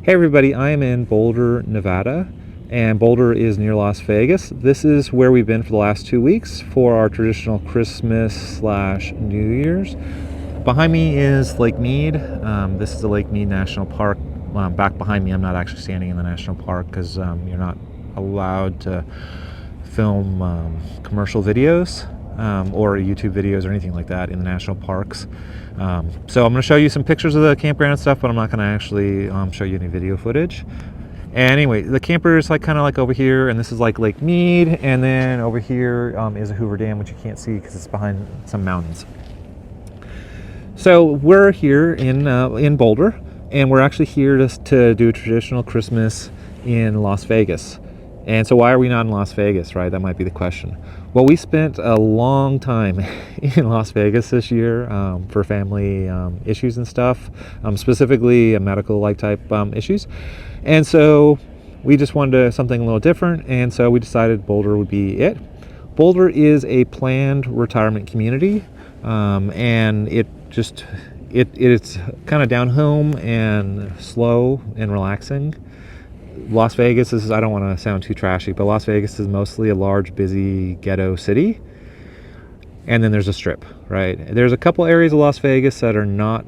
Hey everybody, I am in Boulder, Nevada, and Boulder is near Las Vegas. This is where we've been for the last 2 weeks for our traditional Christmas/New Year's. Behind me is Lake Mead. This is the Lake Mead National Park. Back behind me, I'm not actually standing in the national park because you're not allowed to film commercial videos or YouTube videos or anything like that in the national parks. So I'm going to show you some pictures of the campground and stuff, but I'm not going to actually show you any video footage. And anyway, the camper is kind of over here, and this is Lake Mead, and then over here is a Hoover Dam, which you can't see because it's behind some mountains. So we're here in Boulder, and we're actually here to do a traditional Christmas in Las Vegas. And so why are we not in Las Vegas, right? That might be the question. Well, we spent a long time in Las Vegas this year for family issues and stuff, specifically medical type issues. And so we just wanted something a little different, and so we decided Boulder would be it. Boulder is a planned retirement community, and it's kind of down home and slow and relaxing. Las Vegas is, I don't want to sound too trashy, but Las Vegas is mostly a large, busy ghetto city. And then there's a strip, right? There's a couple areas of Las Vegas that are not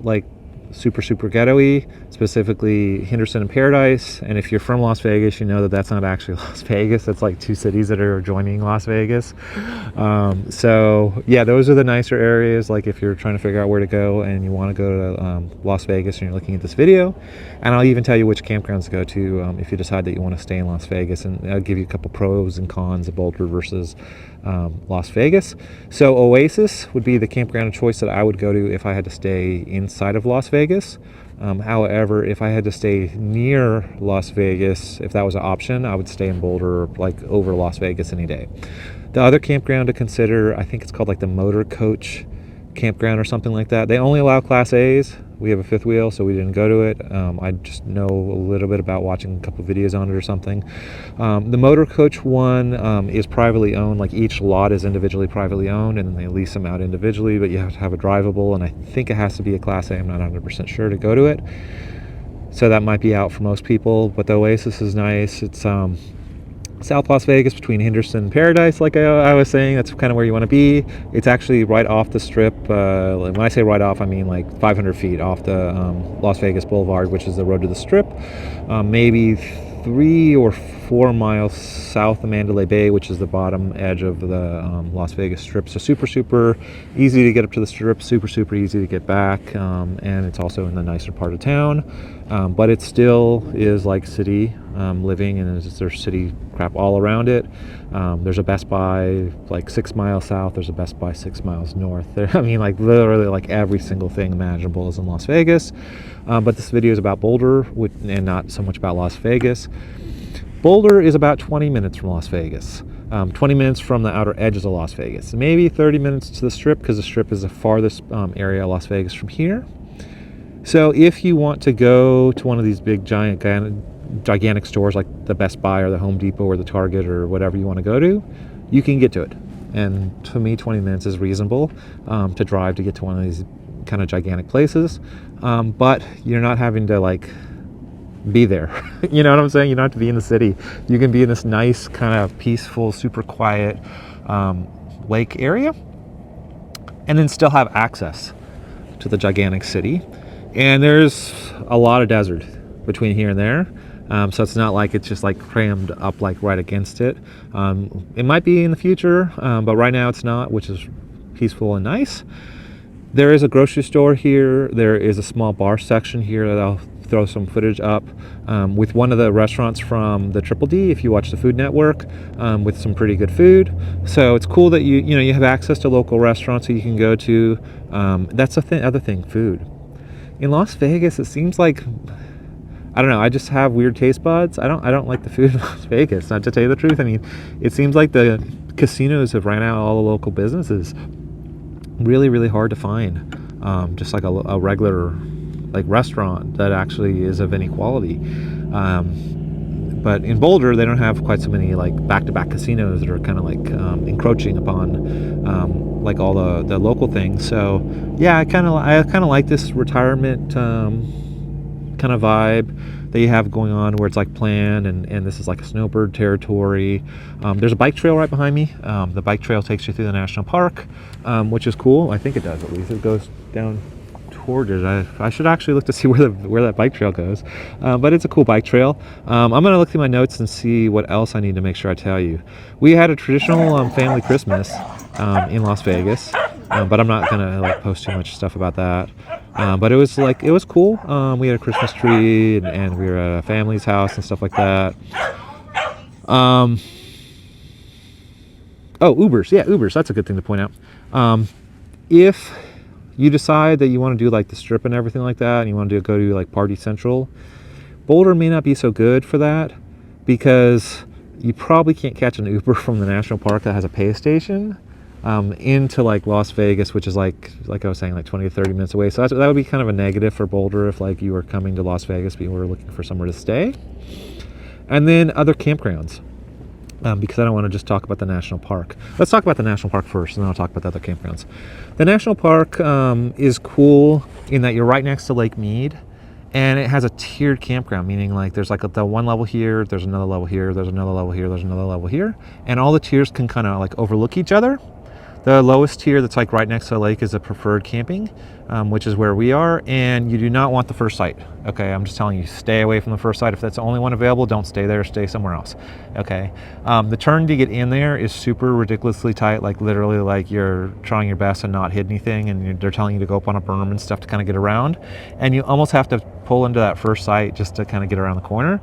super ghetto-y, specifically Henderson and Paradise. And if you're from Las Vegas, you know that that's not actually Las Vegas. That's two cities that are joining Las Vegas. So yeah, those are the nicer areas. If you're trying to figure out where to go and you want to go to Las Vegas and you're looking at this video, and I'll even tell you which campgrounds to go to if you decide that you want to stay in Las Vegas, and I'll give you a couple pros and cons of Boulder versus Las Vegas. So Oasis would be the campground of choice that I would go to if I had to stay inside of Las Vegas. However, if I had to stay near Las Vegas, if that was an option, I would stay in Boulder over Las Vegas any day. The other campground to consider, I think it's called the Motor Coach Campground or something like that. They only allow Class A's. We have a fifth wheel, so we didn't go to it. I just know a little bit about watching a couple videos on it or something. The Motor Coach one is privately owned. Each lot is individually privately owned, and they lease them out individually, but you have to have a drivable, and I think it has to be a Class A. I'm not 100% sure to go to it. So that might be out for most people, but the Oasis is nice. It's South Las Vegas between Henderson and Paradise, I was saying. That's kind of where you want to be. It's actually right off the strip. When I say right off, I mean 500 feet off the Las Vegas Boulevard, which is the road to the strip. Maybe 3 or 4 miles south of Mandalay Bay, which is the bottom edge of the Las Vegas Strip. So super easy to get up to the strip, super easy to get back, and it's also in the nicer part of town. But it still is city living, and there's city crap all around it. There's a Best Buy 6 miles south. There's a Best Buy 6 miles north. Literally every single thing imaginable is in Las Vegas. But this video is about Boulder and not so much about Las Vegas. Boulder is about 20 minutes from Las Vegas. 20 minutes from the outer edges of Las Vegas. Maybe 30 minutes to the Strip, because the Strip is the farthest area of Las Vegas from here. So if you want to go to one of these big gigantic stores like the Best Buy or the Home Depot or the Target or whatever you want to go to, you can get to it. And to me, 20 minutes is reasonable to drive to get to one of these kind of gigantic places. But you're not having to be there. You know what I'm saying? You don't have to be in the city. You can be in this nice kind of peaceful, super quiet lake area, and then still have access to the gigantic city. And there's a lot of desert between here and there. So it's not it's just crammed up right against it. It might be in the future, but right now it's not, which is peaceful and nice. There is a grocery store here. There is a small bar section here that I'll throw some footage up with one of the restaurants from the Triple D, if you watch the Food Network, with some pretty good food. So it's cool that you have access to local restaurants that you can go to. That's the other thing, food. In Las Vegas, it seems I don't know, I just have weird taste buds. I don't like the food in Las Vegas, not to tell you the truth. I mean, it seems the casinos have ran out all the local businesses. Really hard to find just a regular restaurant that actually is of any quality. But in Boulder, they don't have quite so many back-to-back casinos that are kind of encroaching upon all the local things. So yeah, I kind of like this retirement kind of vibe that you have going on, where it's like planned, and this is like a snowbird territory. There's a bike trail right behind me. The bike trail takes you through the national park, which is cool. I think it does, at least. It goes down toward it. I should actually look to see where that bike trail goes, but it's a cool bike trail. I'm gonna look through my notes and see what else I need to make sure I tell you. We had a traditional family Christmas in Las Vegas, but I'm not gonna like post too much stuff about that. But it was cool. We had a Christmas tree, and we were at a family's house and stuff like that. Oh, Ubers. Yeah, Ubers. That's a good thing to point out. If you decide that you want to do like the strip and everything like that, and you want to go to like Party Central, Boulder may not be so good for that, because you probably can't catch an Uber from the national park that has a pay station into like Las Vegas, which is like I was saying, like 20 to 30 minutes away. So that would be kind of a negative for Boulder if like you were coming to Las Vegas but you were looking for somewhere to stay. And then other campgrounds, because I don't want to just talk about the national park. Let's talk about the national park first, and then I'll talk about the other campgrounds. The national park is cool in that you're right next to Lake Mead, and it has a tiered campground, meaning like there's like the one level here, there's another level here, there's another level here, there's another level here, and all the tiers can kind of like overlook each other. The lowest tier that's like right next to the lake is a preferred camping, which is where we are, and you do not want the first site. Okay, I'm just telling you, stay away from the first site. If that's the only one available, don't stay there, stay somewhere else. Okay, the turn to get in there is super ridiculously tight, like literally like you're trying your best and not hit anything, and they're telling you to go up on a berm and stuff to kind of get around, and you almost have to pull into that first site just to kind of get around the corner.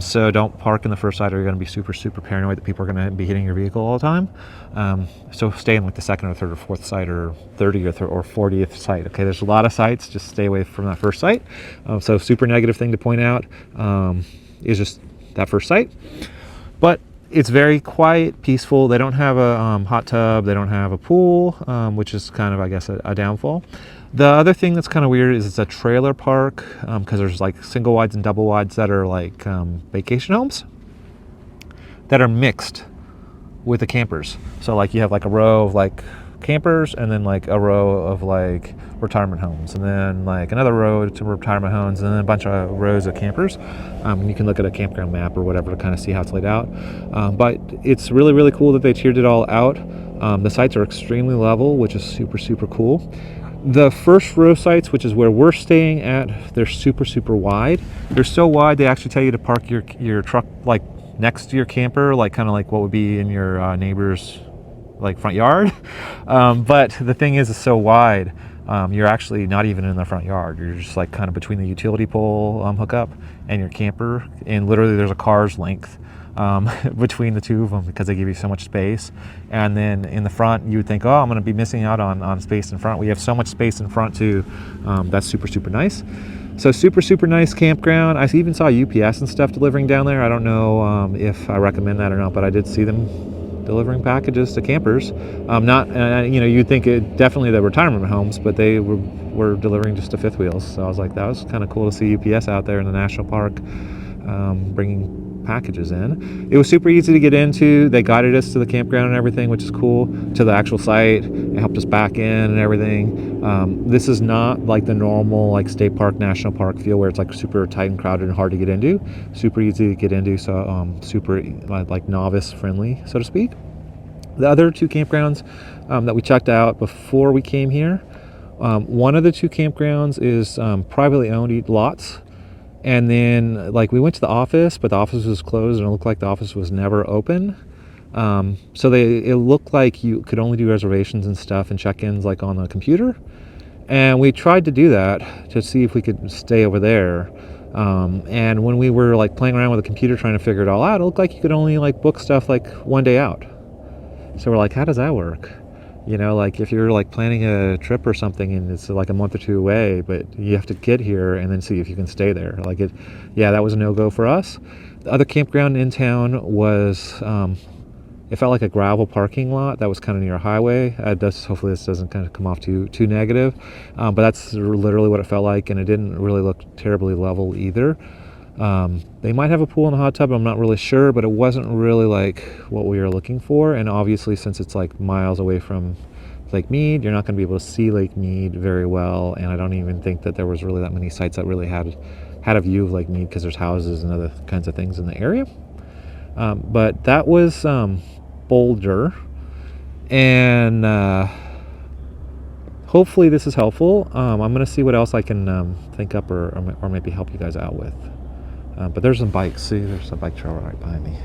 So don't park in the first site, or you're going to be super paranoid that people are going to be hitting your vehicle all the time. So stay in like the second or third or fourth site, or 30th or 40th site. Okay, there's a lot of sites, just stay away from that first site. So super negative thing to point out is just that first site. But it's very quiet, peaceful. They don't have a hot tub, they don't have a pool, which is kind of, I guess, a downfall. The other thing that's kind of weird is it's a trailer park, because there's like single wides and double wides that are like vacation homes that are mixed with the campers. So like you have like a row of like campers, and then like a row of like retirement homes, and then like another row to retirement homes, and then a bunch of rows of campers. You can look at a campground map or whatever to kind of see how it's laid out. But it's really cool that they tiered it all out. The sites are extremely level, which is super cool. The first row sites, which is where we're staying at, they're super wide. They're so wide they actually tell you to park your truck like next to your camper, like kind of like what would be in your neighbor's like front yard. But the thing is, it's so wide, you're actually not even in the front yard. You're just like kind of between the utility pole hookup and your camper, and literally there's a car's length between the two of them, because they give you so much space. And then in the front, you would think, oh, I'm going to be missing out on space in front. We have so much space in front too. That's super nice. So super nice campground. I even saw UPS and stuff delivering down there. I don't know if I recommend that or not, but I did see them delivering packages to campers. You'd think definitely the retirement homes, but they were delivering just to fifth wheels. So I was like, that was kind of cool to see UPS out there in the national park bringing packages in. It was super easy to get into. They guided us to the campground and everything, which is cool, to the actual site. It helped us back in and everything. This is not like the normal like state park, national park feel, where it's like super tight and crowded and hard to get into. Super easy to get into, so super like novice friendly, so to speak. The other two campgrounds that we checked out before we came here, one of the two campgrounds is privately owned lots. And then like we went to the office, but the office was closed, and it looked like the office was never open. So it looked like you could only do reservations and stuff and check-ins like on the computer. And we tried to do that to see if we could stay over there. And when we were like playing around with the computer trying to figure it all out, it looked like you could only like book stuff like one day out. So we're like, how does that work? You know, like if you're like planning a trip or something and it's like a month or two away, but you have to get here and then see if you can stay there. That was a no-go for us. The other campground in town was, it felt like a gravel parking lot that was kind of near a highway. Hopefully this doesn't kind of come off too negative, but that's literally what it felt like, and it didn't really look terribly level either. They might have a pool and a hot tub, I'm not really sure, but it wasn't really like what we were looking for. And obviously, since it's like miles away from Lake Mead, you're not going to be able to see Lake Mead very well, and I don't even think that there was really that many sites that really had had a view of Lake Mead because there's houses and other kinds of things in the area. But that was Boulder, and hopefully this is helpful. I'm going to see what else I can think up or maybe help you guys out with. But there's some bikes. See, there's a bike trail right behind me.